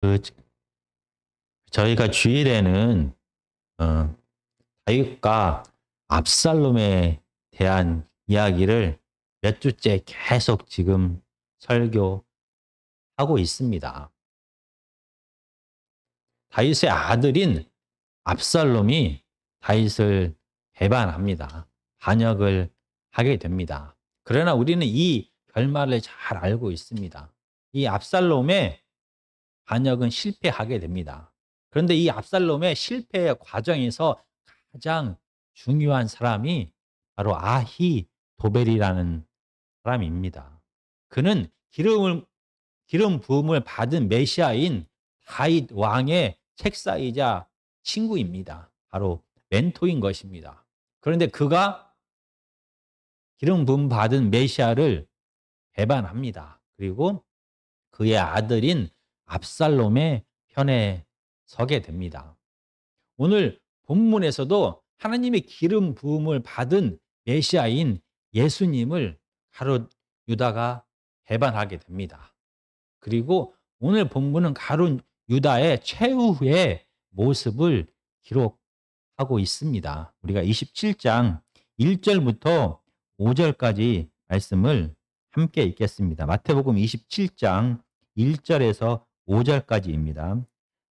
그 저희가 주일에는 다윗과 압살롬에 대한 이야기를 몇 주째 계속 지금 설교하고 있습니다. 다윗의 아들인 압살롬이 다윗을 배반합니다. 반역을 하게 됩니다. 그러나 우리는 이 결말을 잘 알고 있습니다. 이 압살롬의 반역은 실패하게 됩니다. 그런데 이 압살롬의 실패의 과정에서 가장 중요한 사람이 바로 아히도벨이라는 사람입니다. 그는 기름 부음을 받은 메시아인 다윗 왕의 책사이자 친구입니다. 바로 멘토인 것입니다. 그런데 그가 기름 부음 받은 메시아를 배반합니다. 그리고 그의 아들인 압살롬의 편에 서게 됩니다. 오늘 본문에서도 하나님의 기름 부음을 받은 메시아인 예수님을 가룟 유다가 배반하게 됩니다. 그리고 오늘 본문은 가룟 유다의 최후의 모습을 기록하고 있습니다. 우리가 27장 1절부터 5절까지 말씀을 함께 읽겠습니다. 마태복음 27장 1절에서 5절까지입니다.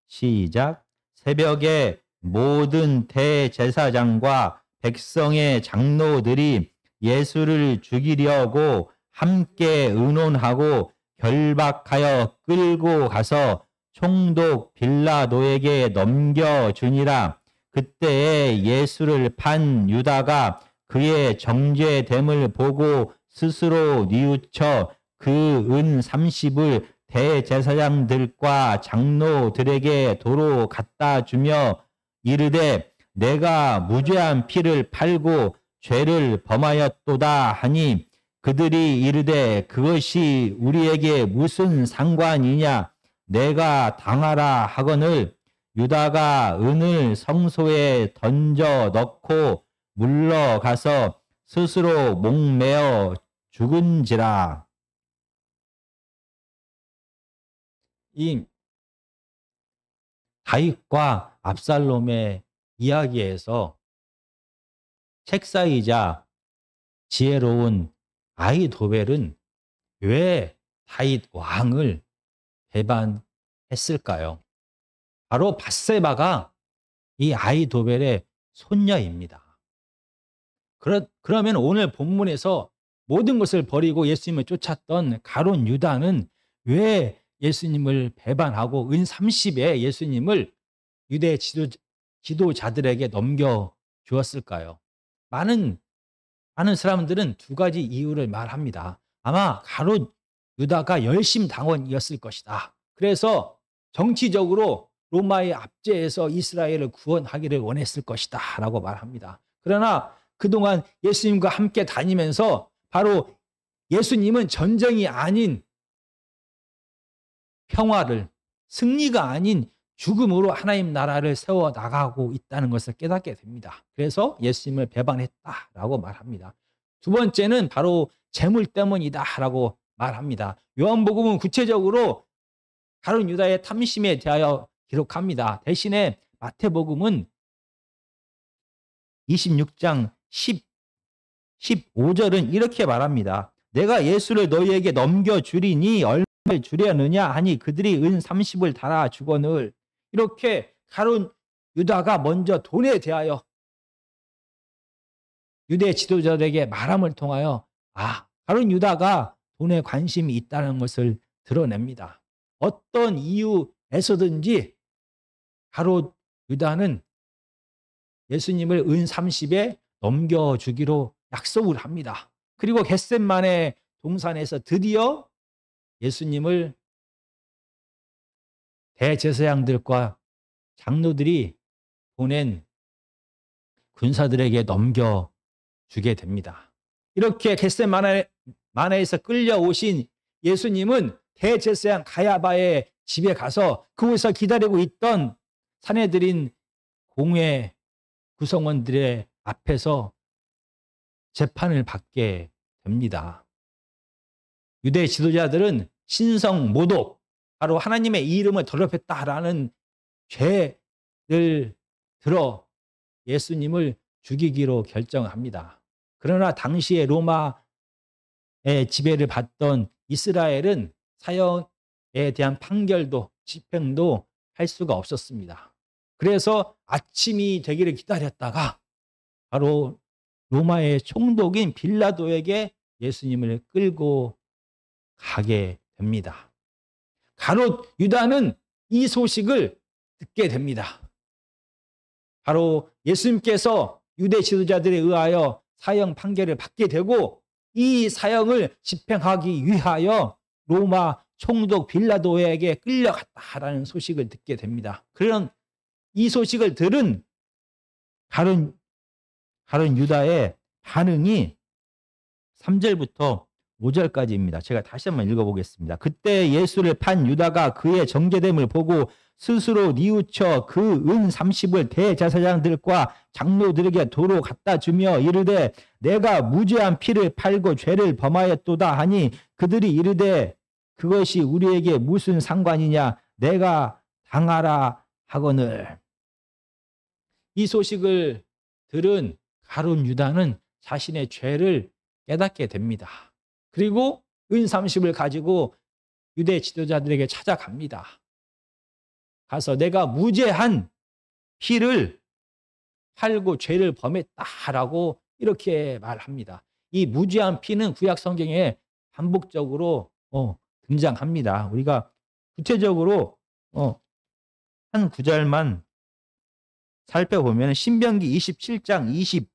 시작. 새벽에 모든 대제사장과 백성의 장로들이 예수를 죽이려고 함께 의논하고 결박하여 끌고 가서 총독 빌라도에게 넘겨주니라. 그때에 예수를 판 유다가 그의 정죄됨을 보고 스스로 뉘우쳐 그 은 30을 대제사장들과 장로들에게 도로 갖다 주며 이르되 내가 무죄한 피를 팔고 죄를 범하였도다 하니 그들이 이르되 그것이 우리에게 무슨 상관이냐 내가 당하라 하거늘 유다가 은을 성소에 던져 넣고 물러가서 스스로 목매어 죽은지라. 이 다윗과 압살롬의 이야기에서 책사이자 지혜로운 아히도벨은 왜 다윗 왕을 배반했을까요? 바로 밧세바가 이 아히도벨의 손녀입니다. 그러면 오늘 본문에서 모든 것을 버리고 예수님을 쫓았던 가룟 유다는 왜 예수님을 배반하고 은 30에 예수님을 유대 지도자들에게 넘겨주었을까요? 많은 사람들은 두 가지 이유를 말합니다. 아마 가룟 유다가 열심당원이었을 것이다. 그래서 정치적으로 로마의 압제에서 이스라엘을 구원하기를 원했을 것이다 라고 말합니다. 그러나 그동안 예수님과 함께 다니면서 바로 예수님은 전쟁이 아닌 평화를, 승리가 아닌 죽음으로 하나님 나라를 세워나가고 있다는 것을 깨닫게 됩니다. 그래서 예수님을 배반했다라고 말합니다. 두 번째는 바로 재물 때문이다라고 말합니다. 요한복음은 구체적으로 가룟 유다의 탐심에 대하여 기록합니다. 대신에 마태복음은 26장 15절은 이렇게 말합니다. 내가 예수를 너희에게 넘겨주리니 얼마를 주려느냐 하니 그들이 은 30을 달아 주거늘. 이렇게 가룟 유다가 먼저 돈에 대하여 유대 지도자들에게 말함을 통하여 가룟 유다가 돈에 관심이 있다는 것을 드러냅니다. 어떤 이유에서든지 가룟 유다는 예수님을 은 30에 넘겨주기로 약속을 합니다. 그리고 겟셋마네 동산에서 드디어 예수님을 대제사장들과 장로들이 보낸 군사들에게 넘겨주게 됩니다. 이렇게 겟셋마네에서 끌려오신 예수님은 대제사장 가야바의 집에 가서 그곳에서 기다리고 있던 사내들인 공회 구성원들의 앞에서 재판을 받게 됩니다. 유대 지도자들은 신성 모독, 바로 하나님의 이름을 더럽혔다라는 죄를 들어 예수님을 죽이기로 결정합니다. 그러나 당시에 로마의 지배를 받던 이스라엘은 사형에 대한 판결도 집행도 할 수가 없었습니다. 그래서 아침이 되기를 기다렸다가 바로 로마의 총독인 빌라도에게 예수님을 끌고 가게 됩니다. 가롯 유다는 이 소식을 듣게 됩니다. 바로 예수님께서 유대 지도자들에 의하여 사형 판결을 받게 되고 이 사형을 집행하기 위하여 로마 총독 빌라도에게 끌려갔다라는 소식을 듣게 됩니다. 그런 이 소식을 들은 가룟 유다의 반응이 3절부터 5절까지입니다. 제가 다시 한번 읽어보겠습니다. 그때 예수를 판 유다가 그의 정죄됨을 보고 스스로 뉘우쳐 그 은 30을 대제사장들과 장로들에게 도로 갖다 주며 이르되 내가 무죄한 피를 팔고 죄를 범하였도다 하니 그들이 이르되 그것이 우리에게 무슨 상관이냐 내가 당하라 하거늘. 이 소식을 들은 가룟 유다는 자신의 죄를 깨닫게 됩니다. 그리고 은 30을 가지고 유대 지도자들에게 찾아갑니다. 가서 내가 무죄한 피를 팔고 죄를 범했다라고 이렇게 말합니다. 이 무죄한 피는 구약 성경에 반복적으로 등장합니다. 우리가 구체적으로 한 구절만 살펴보면 신명기 27장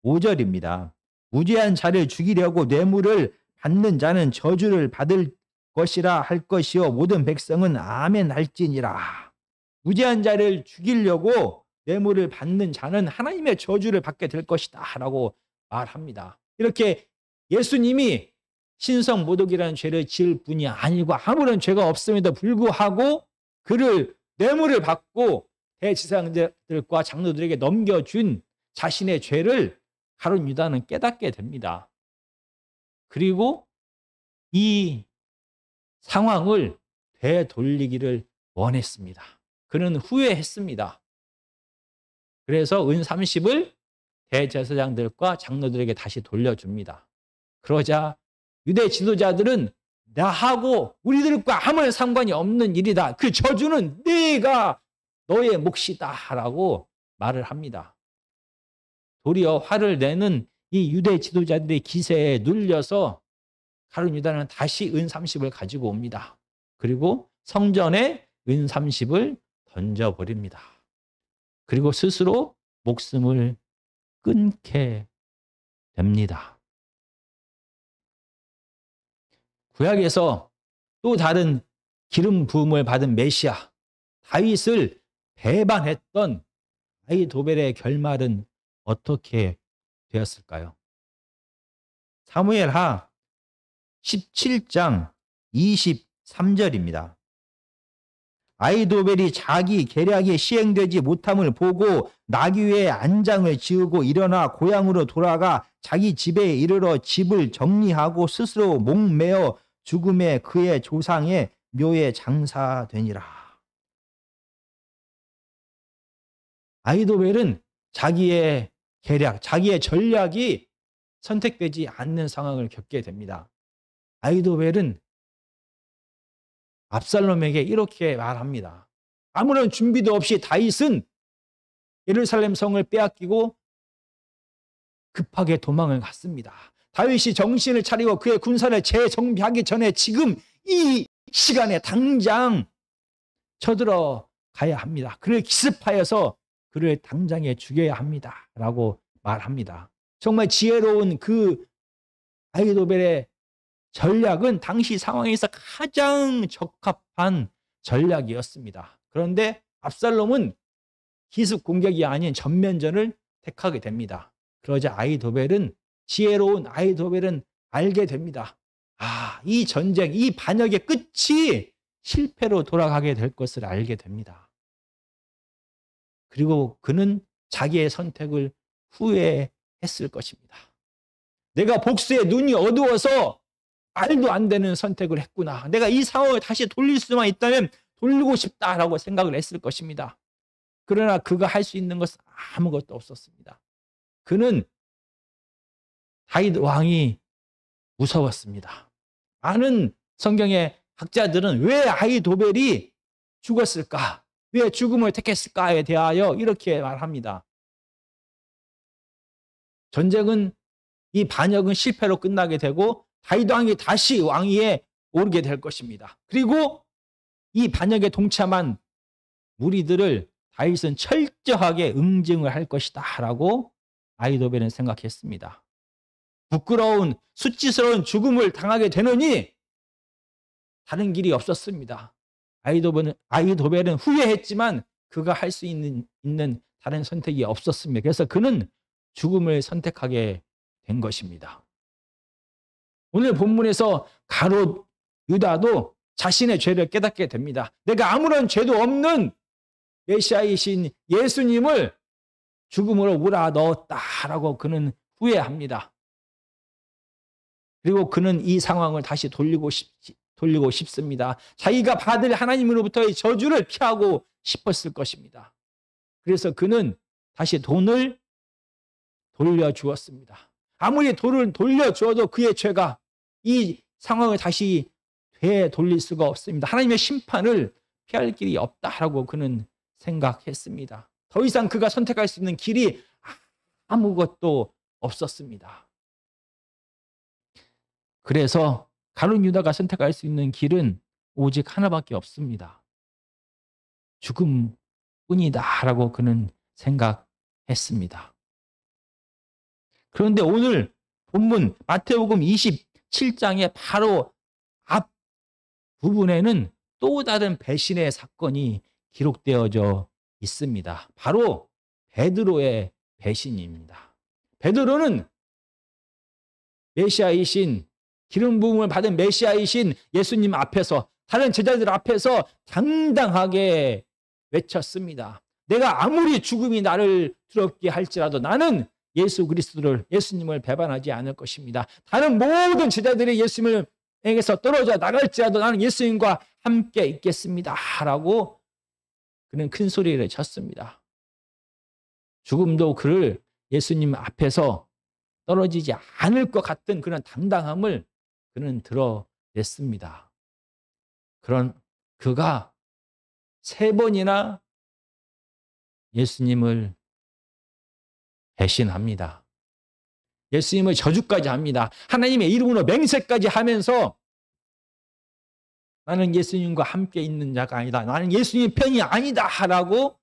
25절입니다. 무죄한 자를 죽이려고 뇌물을 받는 자는 저주를 받을 것이라 할 것이요 모든 백성은 아멘 할지니라. 무죄한 자를 죽이려고 뇌물을 받는 자는 하나님의 저주를 받게 될 것이다 라고 말합니다. 이렇게 예수님이 신성 모독이라는 죄를 지을 뿐이 아니고 아무런 죄가 없음에도 불구하고 그를 뇌물을 받고 대제사장들과 장로들에게 넘겨준 자신의 죄를 가룟 유다는 깨닫게 됩니다. 그리고 이 상황을 되돌리기를 원했습니다. 그는 후회했습니다. 그래서 은 30을 대제사장들과 장로들에게 다시 돌려줍니다. 그러자 유대 지도자들은 나하고 우리들과 아무런 상관이 없는 일이다. 그 저주는 네가 너의 몫이다 라고 말을 합니다. 도리어 화를 내는 이 유대 지도자들의 기세에 눌려서 가룟 유다는 다시 은 30을 가지고 옵니다. 그리고 성전에 은 30을 던져버립니다. 그리고 스스로 목숨을 끊게 됩니다. 구약에서 또 다른 기름 부음을 받은 메시아 다윗을 배반했던 아히도벨의 결말은 어떻게 되었을까요? 사무엘하 17장 23절입니다. 아히도벨이 자기 계략이 시행되지 못함을 보고 나귀의 안장을 지우고 일어나 고향으로 돌아가 자기 집에 이르러 집을 정리하고 스스로 목매어 죽음에 그의 조상의 묘에 장사되니라. 아히도벨은 자기의 계략, 자기의 전략이 선택되지 않는 상황을 겪게 됩니다. 아히도벨은 압살롬에게 이렇게 말합니다. 아무런 준비도 없이 다윗은 예루살렘 성을 빼앗기고 급하게 도망을 갔습니다. 다윗이 정신을 차리고 그의 군사를 재정비하기 전에 지금 이 시간에 당장 쳐들어 가야 합니다. 그를 기습하여서 그를 당장에 죽여야 합니다. 라고 말합니다. 정말 지혜로운 그 아히도벨의 전략은 당시 상황에서 가장 적합한 전략이었습니다. 그런데 압살롬은 기습 공격이 아닌 전면전을 택하게 됩니다. 그러자 지혜로운 아히도벨은 알게 됩니다. 이 전쟁, 이 반역의 끝이 실패로 돌아가게 될 것을 알게 됩니다. 그리고 그는 자기의 선택을 후회했을 것입니다. 내가 복수의 눈이 어두워서 말도 안 되는 선택을 했구나. 내가 이 상황을 다시 돌릴 수만 있다면 돌리고 싶다라고 생각을 했을 것입니다. 그러나 그가 할 수 있는 것은 아무것도 없었습니다. 그는 다윗 왕이 무서웠습니다. 많은 성경의 학자들은 왜 아히도벨이 죽었을까? 왜 죽음을 택했을까에 대하여 이렇게 말합니다. 전쟁은 이 반역은 실패로 끝나게 되고 다윗 왕이 다시 왕위에 오르게 될 것입니다. 그리고 이 반역에 동참한 무리들을 다윗은 철저하게 응징을 할 것이다 라고 아히도벨은 생각했습니다. 부끄러운 수치스러운 죽음을 당하게 되느니 다른 길이 없었습니다. 아히도벨은 후회했지만 그가 할 수 있는 다른 선택이 없었습니다. 그래서 그는 죽음을 선택하게 된 것입니다. 오늘 본문에서 가롯 유다도 자신의 죄를 깨닫게 됩니다. 내가 아무런 죄도 없는 메시아이신 예수님을 죽음으로 몰아넣었다라고 그는 후회합니다. 그리고 그는 이 상황을 다시 돌리고 싶습니다. 자기가 받을 하나님으로부터의 저주를 피하고 싶었을 것입니다. 그래서 그는 다시 돈을 돌려주었습니다. 아무리 돈을 돌려주어도 그의 죄가 이 상황을 다시 되돌릴 수가 없습니다. 하나님의 심판을 피할 길이 없다라고 그는 생각했습니다. 더 이상 그가 선택할 수 있는 길이 아무것도 없었습니다. 그래서 가룟 유다가 선택할 수 있는 길은 오직 하나밖에 없습니다. 죽음뿐이다라고 그는 생각했습니다. 그런데 오늘 본문 마태복음 27장의 바로 앞 부분에는 또 다른 배신의 사건이 기록되어져 있습니다. 바로 베드로의 배신입니다. 베드로는 메시아이신 기름 부음을 받은 메시아이신 예수님 앞에서 다른 제자들 앞에서 당당하게 외쳤습니다. 내가 아무리 죽음이 나를 두렵게 할지라도 나는 예수 그리스도를 예수님을 배반하지 않을 것입니다. 다른 모든 제자들이 예수님에게서 떨어져 나갈지라도 나는 예수님과 함께 있겠습니다. 라고 그는 큰 소리를 쳤습니다. 죽음도 그를 예수님 앞에서 떨어지지 않을 것 같은 그런 당당함을 그는 드러냈습니다. 그가 3번이나 예수님을 배신합니다. 예수님을 저주까지 합니다. 하나님의 이름으로 맹세까지 하면서 나는 예수님과 함께 있는 자가 아니다. 나는 예수님 편이 아니다. 라고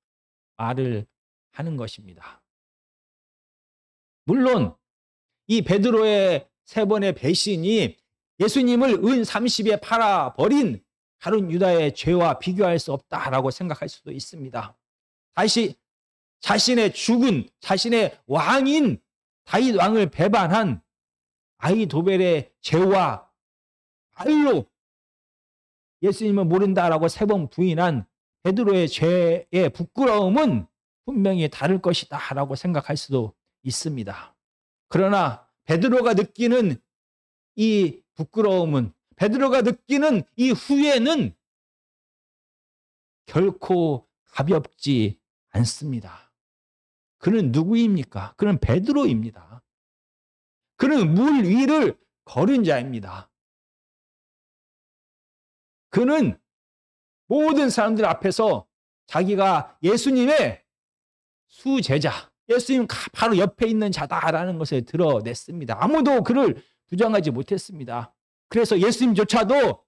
말을 하는 것입니다. 물론 이 베드로의 3번의 배신이 예수님을 은 30에 팔아버린 가룟 유다의 죄와 비교할 수 없다라고 생각할 수도 있습니다. 다시 자신의 죽은 자신의 왕인 다윗 왕을 배반한 아히도벨의 죄와 말로 예수님을 모른다라고 3번 부인한 베드로의 죄의 부끄러움은 분명히 다를 것이다 라고 생각할 수도 있습니다. 그러나 베드로가 느끼는 이 부끄러움은, 베드로가 느끼는 이 후회는 결코 가볍지 않습니다. 그는 누구입니까? 그는 베드로입니다. 그는 물 위를 걸은 자입니다. 그는 모든 사람들 앞에서 자기가 예수님의 수제자, 예수님 바로 옆에 있는 자다라는 것을 드러냈습니다. 아무도 그를 부정하지 못했습니다. 그래서 예수님조차도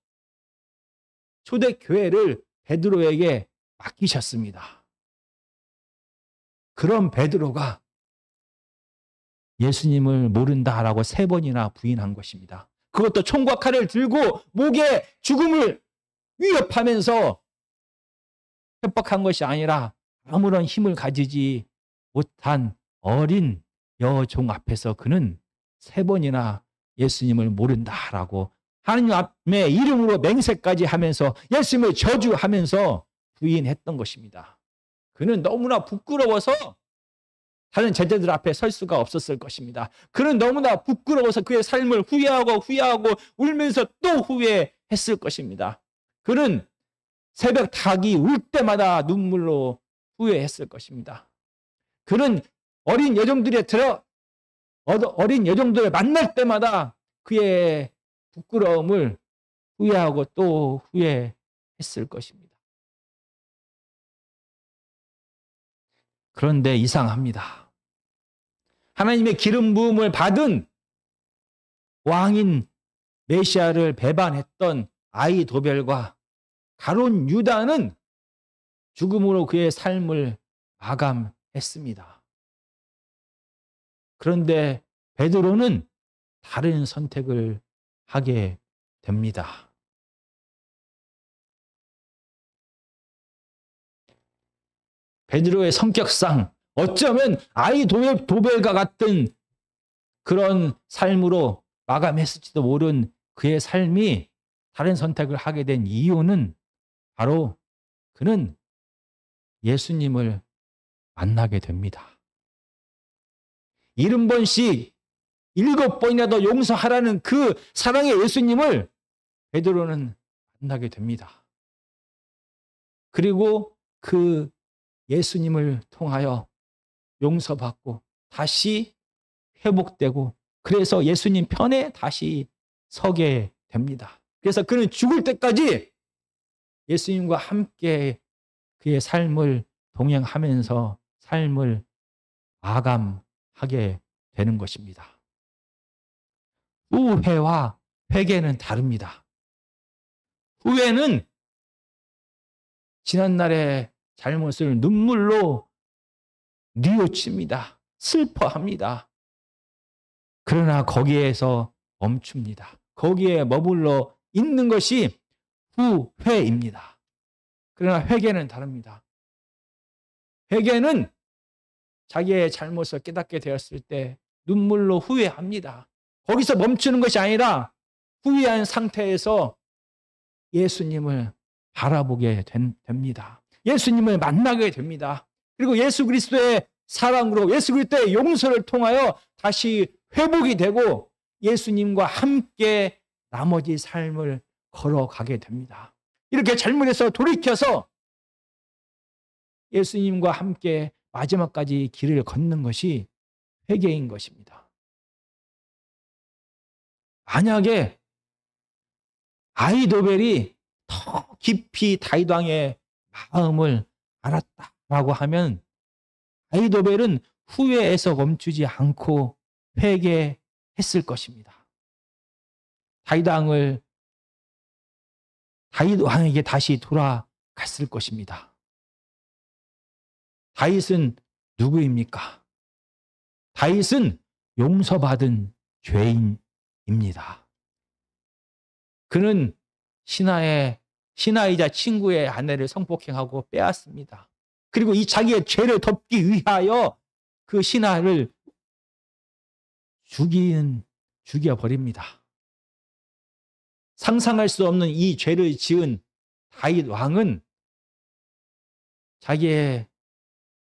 초대교회를 베드로에게 맡기셨습니다. 그런 베드로가 예수님을 모른다라고 3번이나 부인한 것입니다. 그것도 총과 칼을 들고 목에 죽음을 위협하면서 협박한 것이 아니라 아무런 힘을 가지지 못한 어린 여종 앞에서 그는 3번이나 예수님을 모른다라고 하나님의 이름으로 맹세까지 하면서 예수님을 저주하면서 부인했던 것입니다. 그는 너무나 부끄러워서 다른 제자들 앞에 설 수가 없었을 것입니다. 그는 너무나 부끄러워서 그의 삶을 후회하고 울면서 또 후회했을 것입니다. 그는 새벽 닭이 울 때마다 눈물로 후회했을 것입니다. 그는 어린 여종들을 만날 때마다 그의 부끄러움을 후회하고 또 후회했을 것입니다. 그런데 이상합니다. 하나님의 기름 부음을 받은 왕인 메시아를 배반했던 아히도벨과 가룟 유다는 죽음으로 그의 삶을 마감했습니다. 그런데 베드로는 다른 선택을 하게 됩니다. 베드로의 성격상 어쩌면 아히도벨과 같은 그런 삶으로 마감했을지도 모른 그의 삶이 다른 선택을 하게 된 이유는 바로 그는 예수님을 만나게 됩니다. 70번씩 7번이라도 용서하라는 그 사랑의 예수님을 베드로는 만나게 됩니다. 그리고 그 예수님을 통하여 용서받고 다시 회복되고 그래서 예수님 편에 다시 서게 됩니다. 그래서 그는 죽을 때까지 예수님과 함께 그의 삶을 동행하면서 삶을 마감하게 되는 것입니다. 후회와 회개는 다릅니다. 후회는 지난날의 잘못을 눈물로 뉘우칩니다. 슬퍼합니다. 그러나 거기에서 멈춥니다. 거기에 머물러 있는 것이 후회입니다. 그러나 회개는 다릅니다. 회개는 자기의 잘못을 깨닫게 되었을 때 눈물로 후회합니다. 거기서 멈추는 것이 아니라 후회한 상태에서 예수님을 바라보게 됩니다. 예수님을 만나게 됩니다. 그리고 예수 그리스도의 사랑으로 예수 그리스도의 용서를 통하여 다시 회복이 되고 예수님과 함께 나머지 삶을 걸어가게 됩니다. 이렇게 잘못해서 돌이켜서 예수님과 함께 마지막까지 길을 걷는 것이 회개인 것입니다. 만약에 아히도벨이 더 깊이 다윗 왕의 마음을 알았다라고 하면 아히도벨은 후회에서 멈추지 않고 회개했을 것입니다. 다윗 왕에게 다시 돌아갔을 것입니다. 다윗은 누구입니까? 다윗은 용서받은 죄인입니다. 그는 신하이자 친구의 아내를 성폭행하고 빼앗습니다. 그리고 이 자기의 죄를 덮기 위하여 그 신하를 죽여버립니다. 상상할 수 없는 이 죄를 지은 다윗 왕은 자기의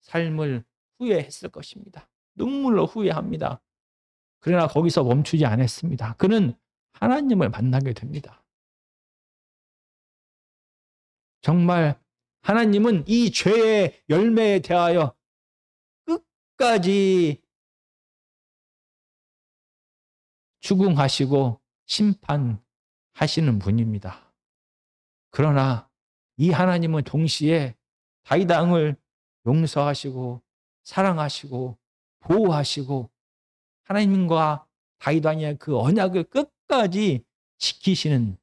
삶을 후회했을 것입니다. 눈물로 후회합니다. 그러나 거기서 멈추지 않았습니다. 그는 하나님을 만나게 됩니다. 정말 하나님은 이 죄의 열매에 대하여 끝까지 추궁하시고 심판하시는 분입니다. 그러나 이 하나님은 동시에 다윗 왕을 용서하시고 사랑하시고 보호하시고 하나님과 다윗 왕의 그 언약을 끝까지 지키시는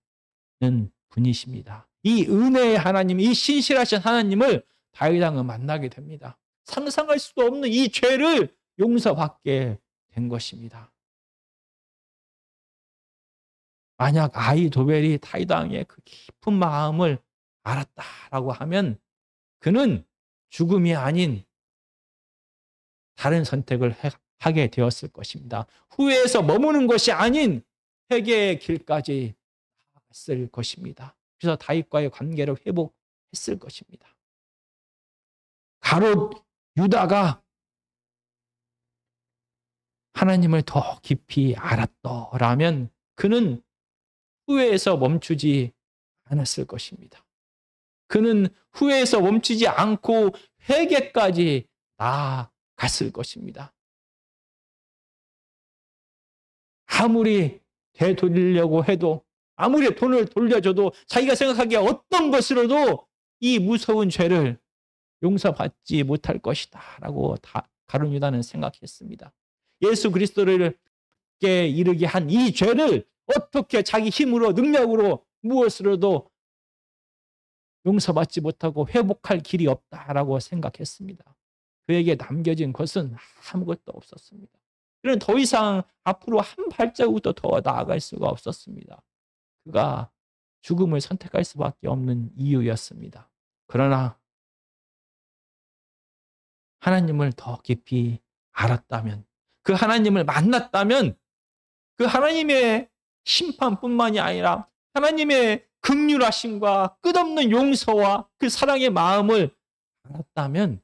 분이십니다. 이 은혜의 하나님, 이 신실하신 하나님을 다윗 왕은 만나게 됩니다. 상상할 수도 없는 이 죄를 용서받게 된 것입니다. 만약 아히도벨이 다윗 왕의 그 깊은 마음을 알았다라고 하면 그는 죽음이 아닌 다른 선택을 하게 되었을 것입니다. 후회에서 머무는 것이 아닌 회개의 길까지 나아갔을 것입니다. 그래서 다윗과의 관계를 회복했을 것입니다. 가롯 유다가 하나님을 더 깊이 알았더라면 그는 후회에서 멈추지 않았을 것입니다. 그는 후회에서 멈추지 않고 회개까지 나아갔을 것입니다. 아무리 되돌리려고 해도, 아무리 돈을 돌려줘도 자기가 생각하기에 어떤 것으로도 이 무서운 죄를 용서받지 못할 것이다 라고 가룟 유다는 생각했습니다. 예수 그리스도를 이르게 한 이 죄를 어떻게 자기 힘으로, 능력으로, 무엇으로도 용서받지 못하고 회복할 길이 없다라고 생각했습니다. 그에게 남겨진 것은 아무것도 없었습니다. 그는 더 이상 앞으로 한 발자국도 더 나아갈 수가 없었습니다. 그가 죽음을 선택할 수밖에 없는 이유였습니다. 그러나 하나님을 더 깊이 알았다면, 그 하나님을 만났다면, 그 하나님의 심판뿐만이 아니라 하나님의 긍휼하심과 끝없는 용서와 그 사랑의 마음을 알았다면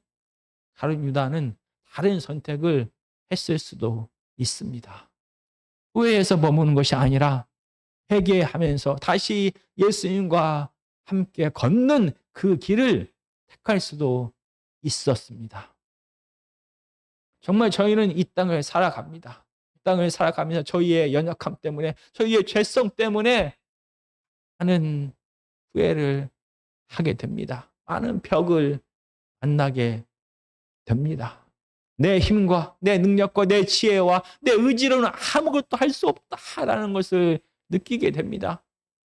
가룟 유다는 다른 선택을 했을 수도 있습니다. 후회에서 머무는 것이 아니라 회개하면서 다시 예수님과 함께 걷는 그 길을 택할 수도 있었습니다. 정말 저희는 이 땅을 살아갑니다. 이 땅을 살아가면서 저희의 연약함 때문에, 저희의 죄성 때문에 많은 후회를 하게 됩니다. 많은 벽을 만나게 됩니다. 내 힘과 내 능력과 내 지혜와 내 의지로는 아무것도 할 수 없다라는 것을 느끼게 됩니다.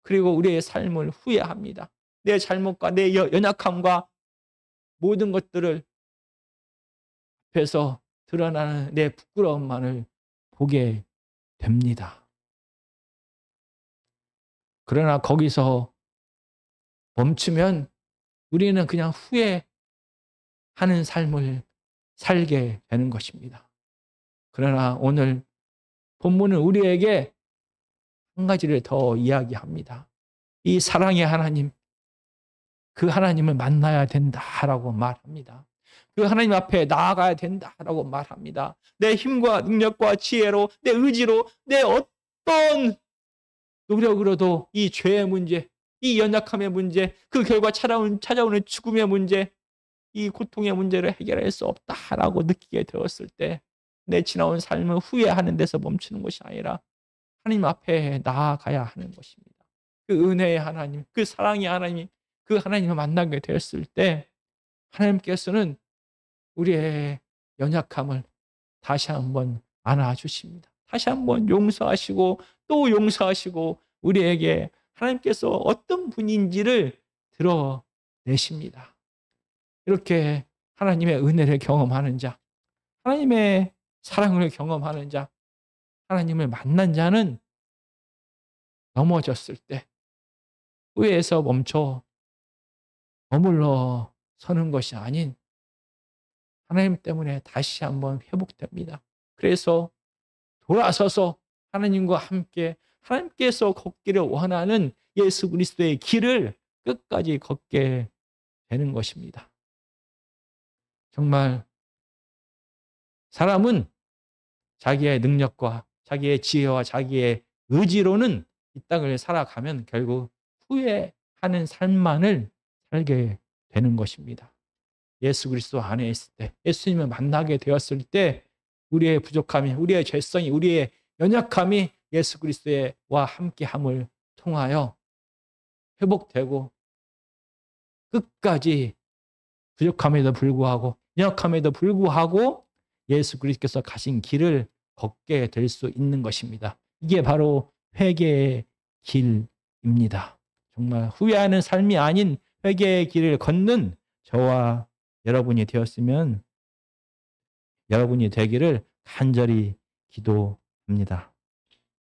그리고 우리의 삶을 후회합니다. 내 잘못과 내 연약함과 모든 것들을 앞에서 드러나는 내 부끄러움만을 보게 됩니다. 그러나 거기서 멈추면 우리는 그냥 후회하는 삶을 살게 되는 것입니다. 그러나 오늘 본문은 우리에게 한 가지를 더 이야기합니다. 이 사랑의 하나님, 그 하나님을 만나야 된다라고 말합니다. 그 하나님 앞에 나아가야 된다라고 말합니다. 내 힘과 능력과 지혜로, 내 의지로, 내 어떤 노력으로도 이 죄의 문제, 이 연약함의 문제, 그 결과 찾아오는 죽음의 문제, 이 고통의 문제를 해결할 수 없다라고 느끼게 되었을 때 내 지나온 삶을 후회하는 데서 멈추는 것이 아니라 하나님 앞에 나아가야 하는 것입니다. 그 은혜의 하나님, 그 사랑의 하나님, 그 하나님을 만나게 되었을 때 하나님께서는 우리의 연약함을 다시 한번 안아주십니다. 다시 한번 용서하시고 또 용서하시고 우리에게 하나님께서 어떤 분인지를 드러내십니다. 이렇게 하나님의 은혜를 경험하는 자, 하나님의 사랑을 경험하는 자, 하나님을 만난 자는 넘어졌을 때 후회에서 멈춰 머물러 서는 것이 아닌 하나님 때문에 다시 한번 회복됩니다. 그래서 돌아서서 하나님과 함께 하나님께서 걷기를 원하는 예수 그리스도의 길을 끝까지 걷게 되는 것입니다. 정말 사람은 자기의 능력과 자기의 지혜와 자기의 의지로는 이 땅을 살아가면 결국 후회하는 삶만을 살게 되는 것입니다. 예수 그리스도 안에 있을 때, 예수님을 만나게 되었을 때 우리의 부족함이, 우리의 죄성이, 우리의 연약함이 예수 그리스도와 함께함을 통하여 회복되고 끝까지 부족함에도 불구하고 연약함에도 불구하고 예수 그리스도께서 가신 길을 걷게 될 수 있는 것입니다. 이게 바로 회개의 길입니다. 정말 후회하는 삶이 아닌 회개의 길을 걷는 저와 여러분이 되었으면 여러분이 되기를 간절히 기도합니다.